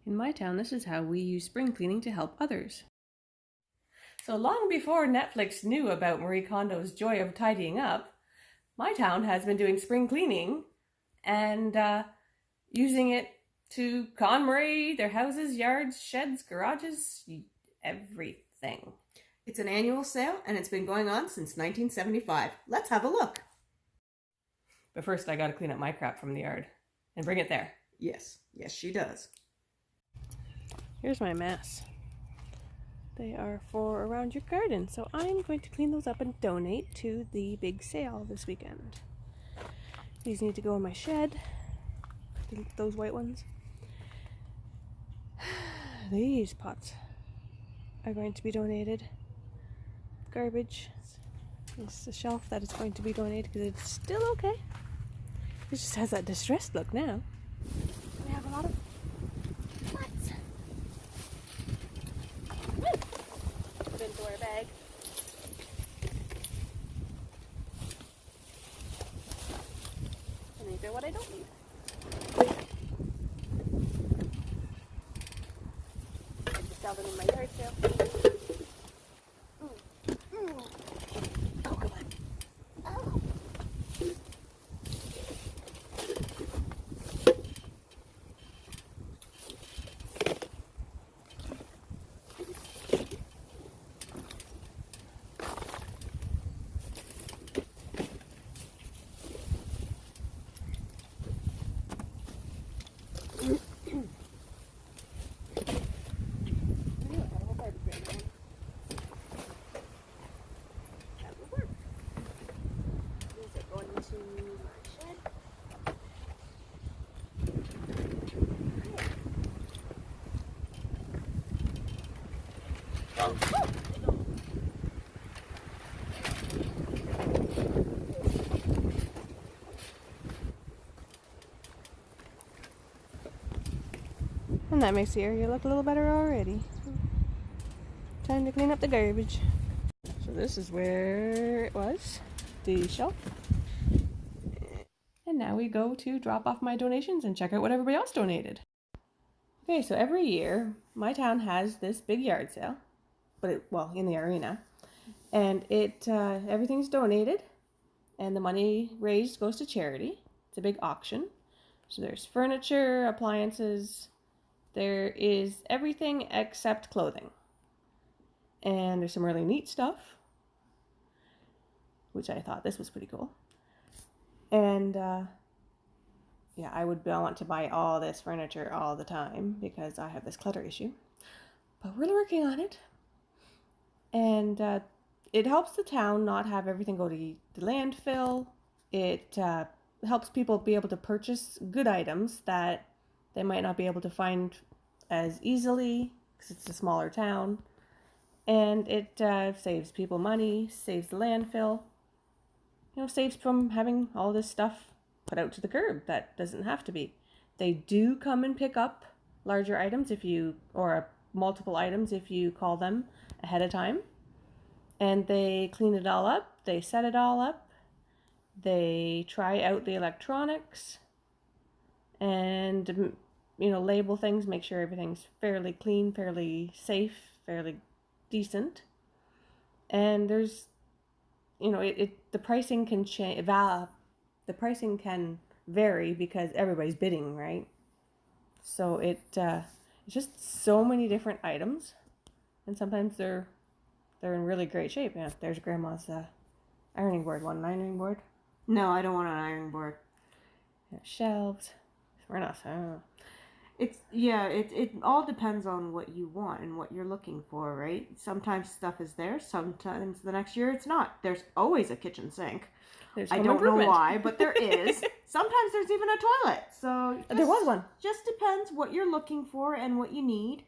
In my town, this is how we use spring cleaning to help others. So long before Netflix knew about Marie Kondo's joy of tidying up, my town has been doing spring cleaning and using it to KonMari their houses, yards, sheds, garages, everything. It's an annual sale and it's been going on since 1975. Let's have a look. But first I gotta clean up my crap from the yard and bring it there. Yes, she does. Here's my mess. They are for around your garden, so I'm going to clean those up and donate to the big sale this weekend. These need to go in my shed, those white ones. These pots are going to be donated. Garbage. This is the shelf that is going to be donated because it's still okay. It just has that distressed look now. We have a lot of pots. Put into our bag. And these are what I don't need. I just sell them in my yard sale. Oh, come on. Oh. And that makes the area look a little better already. Time to clean up the garbage. So this is where it was, the shelf. And now we go to drop off my donations and check out what everybody else donated. Okay, so every year my town has this big yard sale, but in the arena, and everything's donated, and the money raised goes to charity. It's a big auction. So there's furniture, appliances. There is everything except clothing. And there's some really neat stuff, which I thought this was pretty cool. And I would want to buy all this furniture all the time because I have this clutter issue. But we're working on it. And it helps the town not have everything go to the landfill. It helps people be able to purchase good items that they might not be able to find as easily because it's a smaller town. And it saves people money, saves the landfill, saves from having all this stuff put out to the curb that doesn't have to be. They do come and pick up larger items or multiple items if you call them ahead of time. And they clean it all up, they set it all up, they try out the electronics, and label things, make sure everything's fairly clean, fairly safe, fairly decent. And there's the pricing can change. The pricing can vary because everybody's bidding, right? So it's just so many different items, and sometimes they're in really great shape. Yeah, there's Grandma's ironing board. Want an ironing board? No, I don't want an ironing board. Shelves. We're not. I don't know. It all depends on what you want and what you're looking for, right? Sometimes stuff is there, sometimes the next year it's not. There's always a kitchen sink. I don't know why, but there is. Sometimes there's even a toilet. So there was one. Just depends what you're looking for and what you need.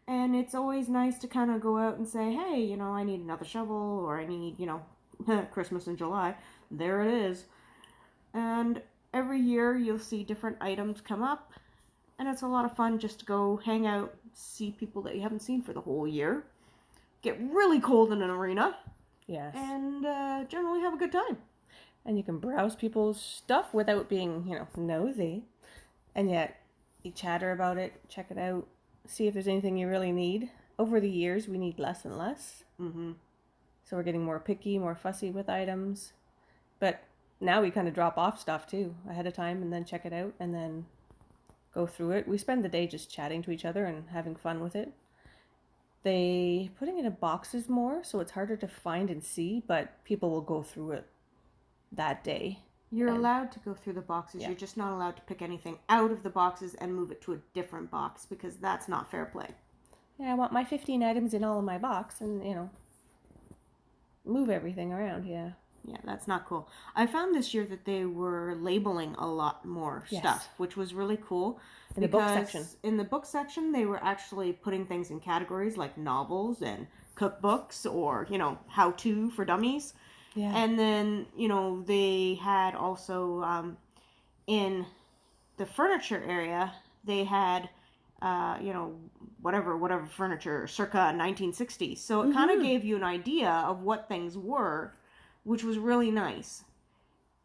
And it's always nice to kind of go out and say, hey, I need another shovel, or I need, Christmas in July. There it is. And every year you'll see different items come up. And it's a lot of fun just to go hang out, see people that you haven't seen for the whole year. Get really cold in an arena. Yes. And generally have a good time. And you can browse people's stuff without being, nosy. And yet you chatter about it, check it out. see if there's anything you really need. Over the years, we need less and less. Mm-hmm. So we're getting more picky, more fussy with items. But now we kind of drop off stuff too ahead of time and then check it out and then go through it. We spend the day just chatting to each other and having fun with it. They putting it in boxes more, so it's harder to find and see, but people will go through it that day. You're allowed to go through the boxes. Yeah. You're just not allowed to pick anything out of the boxes and move it to a different box because that's not fair play. Yeah, I want my 15 items in all of my box and, move everything around, yeah. Yeah, that's not cool. I found this year that they were labeling a lot more stuff, which was really cool. In the book section. In the book section, they were actually putting things in categories like novels and cookbooks or, how-to for dummies. Yeah. And then, they had also, in the furniture area, they had, whatever furniture, circa 1960s. So it kind of gave you an idea of what things were, which was really nice.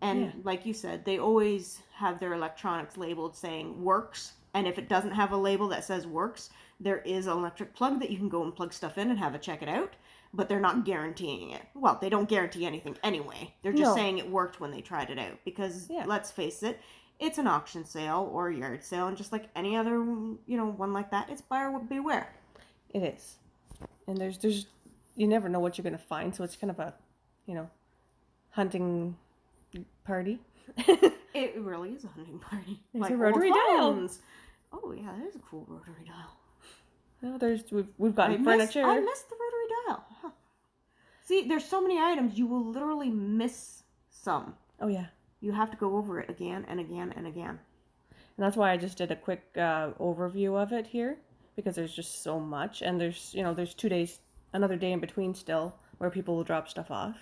And like you said, they always have their electronics labeled saying works. And if it doesn't have a label that says works, there is an electric plug that you can go and plug stuff in and have it check it out. But they're not guaranteeing it. Well, they don't guarantee anything anyway. They're just saying it worked when they tried it out. Because, let's face it, it's an auction sale or a yard sale. And just like any other, one like that, it's buyer beware. It is. And there's you never know what you're going to find. So it's kind of a, hunting party. It really is a hunting party. It's like a rotary dial. Oh, yeah, that is a cool rotary dial. Well, we've gotten furniture. I missed the rotary dial. Huh. See, there's so many items, you will literally miss some. Oh, yeah. You have to go over it again and again and again. And that's why I just did a quick overview of it here, because there's just so much. And there's 2 days, another day in between still, where people will drop stuff off.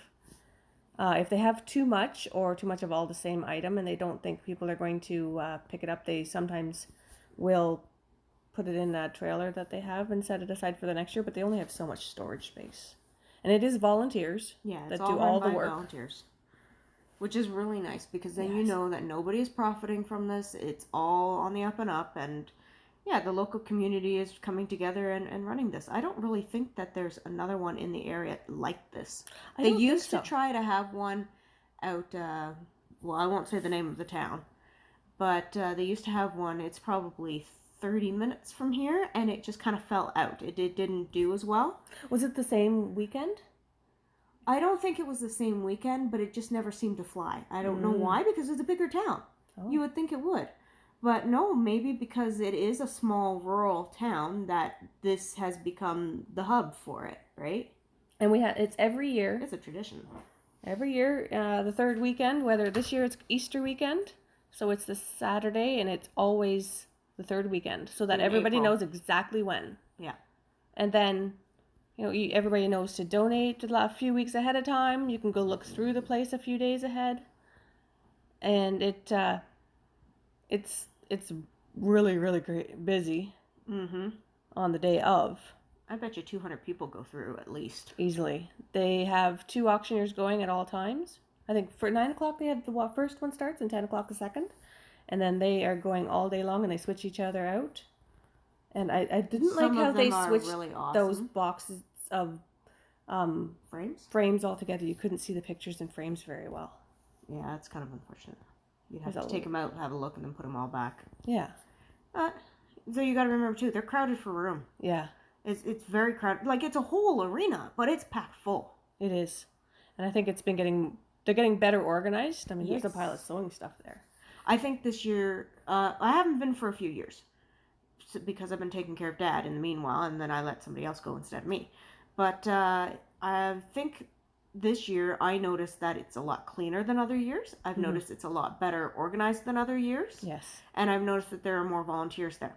If they have too much or too much of all the same item and they don't think people are going to pick it up, they sometimes will put it in a trailer that they have and set it aside for the next year, but they only have so much storage space. And it is volunteers that do all the work. Volunteers, which is really nice because then you know that nobody is profiting from this. It's all on the up and up, and the local community is coming together and running this. I don't really think that there's another one in the area like this. They used to try to have one out, I won't say the name of the town, but they used to have one. It's probably 30 minutes from here, and it just kind of fell out. It didn't do as well. Was it the same weekend? I don't think it was the same weekend, but it just never seemed to fly. I don't know why, because it's a bigger town. Oh. You would think it would. But no, maybe because it is a small rural town that this has become the hub for it, right? And it's every year. It's a tradition. Every year, the third weekend, whether this year it's Easter weekend, so it's the Saturday, and it's always the third weekend, so that everybody knows exactly when. Yeah. And then, everybody knows to donate a few weeks ahead of time. You can go look through the place a few days ahead. And it's really, really great, busy on the day of. I bet you 200 people go through at least. Easily. They have 2 auctioneers going at all times. I think for 9 o'clock they have the first one starts and 10 o'clock the second. And then they are going all day long and they switch each other out. And I didn't like how they switched really awesome. Those boxes of frames all together. You couldn't see the pictures in frames very well. Yeah, that's kind of unfortunate. You'd have to take them out, have a look, and then put them all back. Yeah. So you got to remember too, they're crowded for room. Yeah. It's very crowded. Like it's a whole arena, but it's packed full. It is, and I think they're getting better organized. I mean, there's a pile of sewing stuff there. I think this year, I haven't been for a few years because I've been taking care of Dad in the meanwhile, and then I let somebody else go instead of me. But I think this year I noticed that it's a lot cleaner than other years. I've noticed it's a lot better organized than other years. Yes. And I've noticed that there are more volunteers there.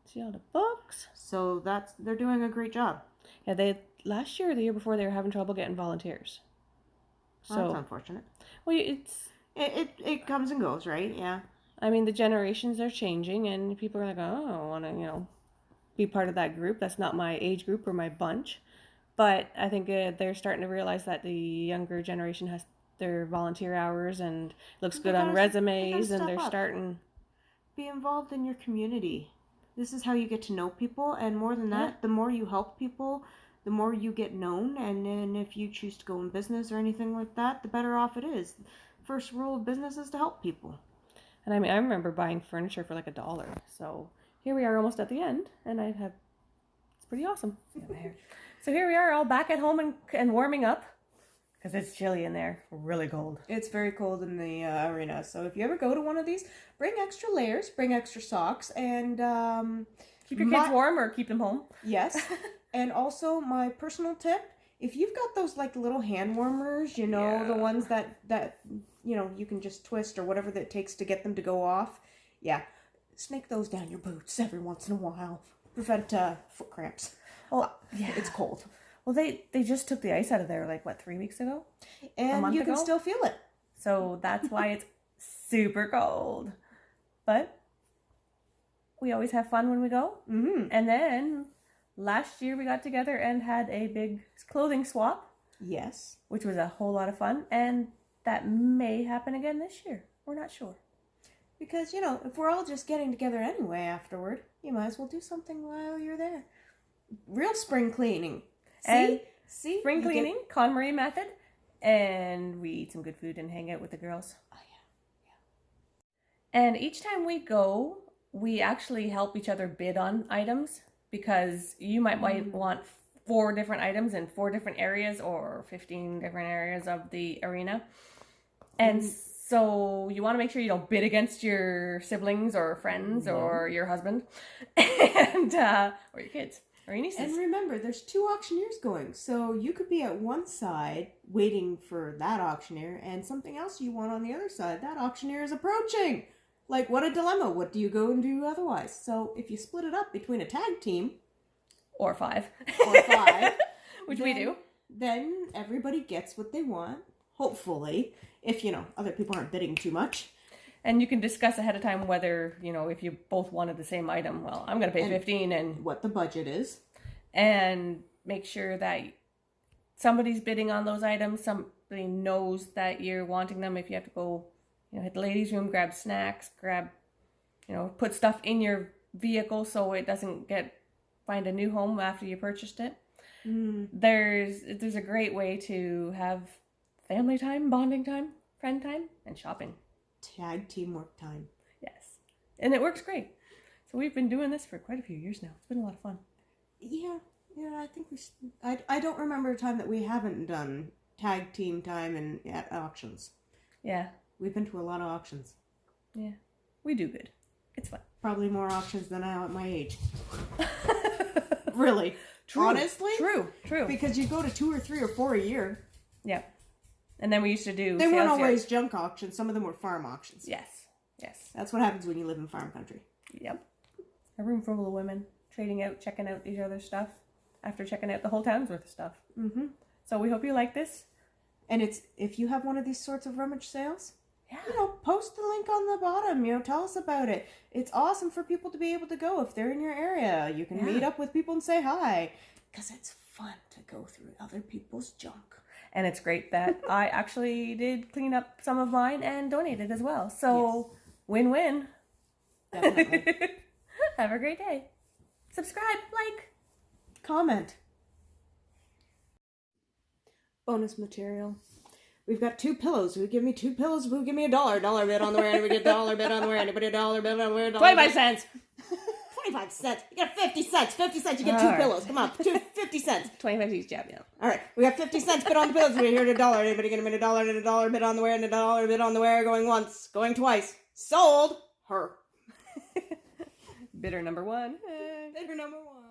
See all the books. So they're doing a great job. Yeah, last year or the year before they were having trouble getting volunteers. So that's unfortunate. Well, it comes and goes, right? Yeah. I mean, the generations are changing, and people are like, oh, I want to, be part of that group. That's not my age group or my bunch. But I think they're starting to realize that the younger generation has their volunteer hours and looks good on resumes, and they're starting. Be involved in your community. This is how you get to know people, and more than that, the more you help people, the more you get known, and then if you choose to go in business or anything like that, the better off it is. First rule of business is to help people. And I mean, I remember buying furniture for like $1. So here we are almost at the end, and it's pretty awesome. So here we are all back at home and warming up. Because it's chilly in there. Really cold. It's very cold in the arena. So if you ever go to one of these, bring extra layers, bring extra socks, and keep your kids warm or keep them home. Yes. And also my personal tip, if you've got those like little hand warmers, the ones that you can just twist or whatever that it takes to get them to go off. Yeah. Snake those down your boots every once in a while. Prevent foot cramps. Well, yeah. It's cold. Well, they just took the ice out of there, 3 weeks ago? And you can still feel it. So that's why it's super cold. But we always have fun when we go. Mm-hmm. And then last year we got together and had a big clothing swap. Yes. Which was a whole lot of fun. And that may happen again this year. We're not sure. Because, if we're all just getting together anyway afterward, you might as well do something while you're there. Real spring cleaning. See? Spring cleaning, KonMari method, and we eat some good food and hang out with the girls. Oh, yeah. And each time we go, we actually help each other bid on items, because you might want 4 different items in 4 different areas or 15 different areas of the arena. And so you want to make sure you don't bid against your siblings or friends or your husband and or your kids. Or your nieces. And remember, there's 2 auctioneers going, so you could be at one side waiting for that auctioneer, and something else you want on the other side. That auctioneer is approaching. What a dilemma. What do you go and do otherwise? So if you split it up between a tag team, or 5, which we do, then everybody gets what they want. Hopefully, if other people aren't bidding too much. And you can discuss ahead of time whether, if you both wanted the same item. Well, I'm going to pay 15 and what the budget is. And make sure that somebody's bidding on those items. Somebody knows that you're wanting them. If you have to go, hit the ladies' room, grab snacks, put stuff in your vehicle so it doesn't find a new home after you purchased it. There's a great way to have family time, bonding time, friend time, and shopping. Tag teamwork time. Yes. And it works great. So we've been doing this for quite a few years now. It's been a lot of fun. Yeah, I think I don't remember a time that we haven't done tag team time at auctions. Yeah. We've been to a lot of auctions. Yeah. We do good. It's fun. Probably more auctions than I at my age. Really. True. Honestly. True. Because you go to 2 or 3 or 4 a year. Yeah. And then we used to do... They weren't always junk auctions. Some of them were farm auctions. Yes. That's what happens when you live in farm country. Yep. A room full of women trading out, checking out each other's stuff after checking out the whole town's worth of stuff. Mm-hmm. So we hope you like this. And if you have one of these sorts of rummage sales, post the link on the bottom. Tell us about it. It's awesome for people to be able to go if they're in your area. You can meet up with people and say hi. Because it's fun to go through other people's junk. And it's great that I actually did clean up some of mine and donated as well. So, win-win. Definitely. Have a great day. Subscribe, like, comment. Bonus material. We've got 2 pillows. Who give me 2 pillows? Who give me $1? $1 bid on the wear. Anybody $1 bid on the wear. Anybody $1 bid on the wear. 25 cents. 25 cents. You got 50 cents. 50 cents. You get 2 pillows. Come on. 50 cents. 25 each jab, All right. We got 50 cents bid on the pillows. We're here at $1. Anybody gonna bid $1 and $1 bid on the wear and $1 bid on the wear? Going once. Going twice. Sold her. Bidder number 1. Bidder number 1.